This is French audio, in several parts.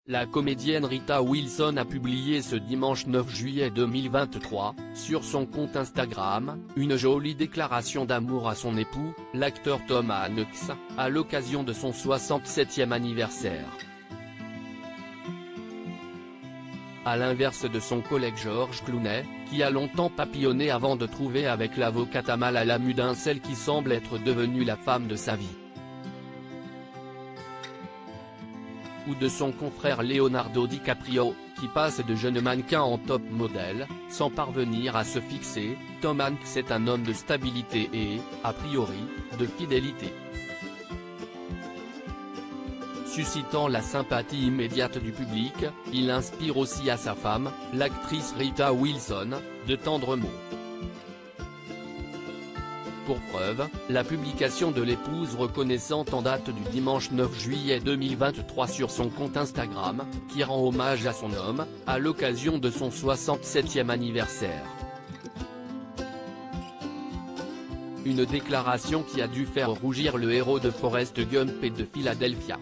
La comédienne Rita Wilson a publié ce dimanche 9 juillet 2023, sur son compte Instagram, une jolie déclaration d'amour à son époux, l'acteur Tom Hanks, à l'occasion de son 67e anniversaire. À l'inverse de son collègue George Clooney, qui a longtemps papillonné avant de trouver avec l'avocate Amal Al-Amuddin celle qui semble être devenue la femme de sa vie. Ou de son confrère Leonardo DiCaprio, qui passe de jeune mannequin en top modèle, sans parvenir à se fixer. Tom Hanks est un homme de stabilité et, a priori, de fidélité. Suscitant la sympathie immédiate du public, il inspire aussi à sa femme, l'actrice Rita Wilson, de tendres mots. Pour preuve, la publication de l'épouse reconnaissante en date du dimanche 9 juillet 2023 sur son compte Instagram, qui rend hommage à son homme, à l'occasion de son 67e anniversaire. Une déclaration qui a dû faire rougir le héros de Forrest Gump et de Philadelphia.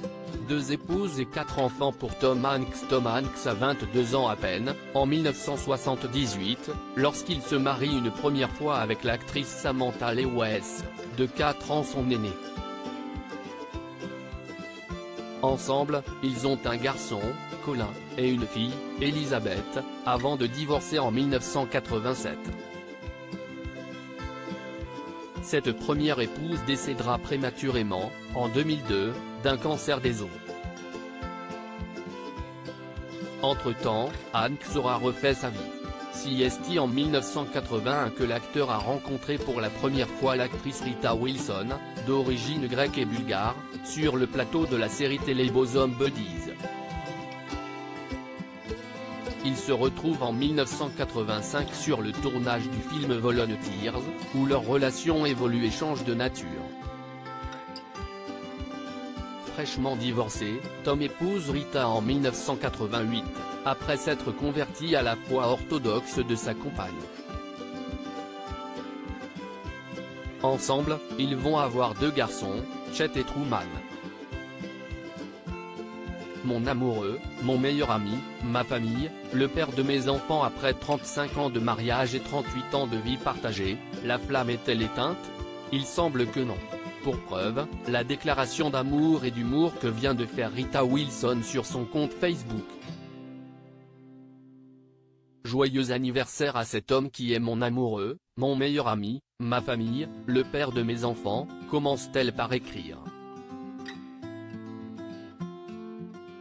2 épouses et 4 enfants pour Tom Hanks. Tom Hanks a 22 ans à peine, en 1978, lorsqu'il se marie une première fois avec l'actrice Samantha Lewis, de 4 ans son aînée. Ensemble, ils ont un garçon, Colin, et une fille, Elizabeth, avant de divorcer en 1987. Cette première épouse décédera prématurément, en 2002, d'un cancer des os. Entre-temps, Hanks aura refait sa vie. C'est en 1981 que l'acteur a rencontré pour la première fois l'actrice Rita Wilson, d'origine grecque et bulgare, sur le plateau de la série télé Bosom Buddies. Ils se retrouvent en 1985 sur le tournage du film Volunteers, où leur relation évolue et change de nature. Fraîchement divorcé, Tom épouse Rita en 1988, après s'être converti à la foi orthodoxe de sa compagne. Ensemble, ils vont avoir 2 garçons, Chet et Truman. Mon amoureux, mon meilleur ami, ma famille, le père de mes enfants. Après 35 ans de mariage et 38 ans de vie partagée, la flamme est-elle éteinte? Il semble que non. Pour preuve, la déclaration d'amour et d'humour que vient de faire Rita Wilson sur son compte Facebook. Joyeux anniversaire à cet homme qui est mon amoureux, mon meilleur ami, ma famille, le père de mes enfants, commence-t-elle par écrire.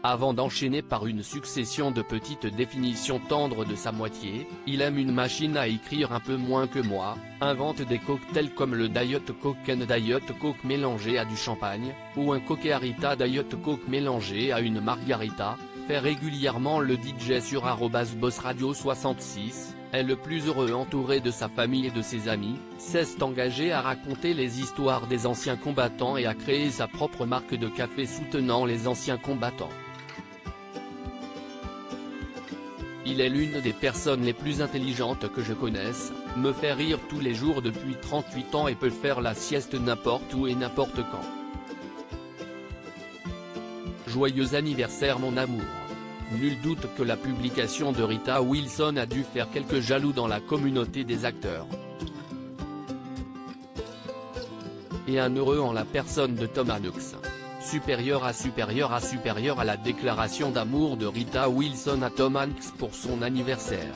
Avant d'enchaîner par une succession de petites définitions tendres de sa moitié, il aime une machine à écrire un peu moins que moi, invente des cocktails comme le Diet Coke and Diet Coke mélangé à du champagne, ou un Coqueharita Diet Coke mélangé à une margarita, fait régulièrement le DJ sur @bossradio66, est le plus heureux entouré de sa famille et de ses amis, s'est engagé à raconter les histoires des anciens combattants et à créer sa propre marque de café soutenant les anciens combattants. Il est l'une des personnes les plus intelligentes que je connaisse, me fait rire tous les jours depuis 38 ans et peut faire la sieste n'importe où et n'importe quand. Joyeux anniversaire mon amour. Nul doute que la publication de Rita Wilson a dû faire quelques jaloux dans la communauté des acteurs. Et un heureux en la personne de Tom Hanks. Supérieur à la déclaration d'amour de Rita Wilson à Tom Hanks pour son anniversaire.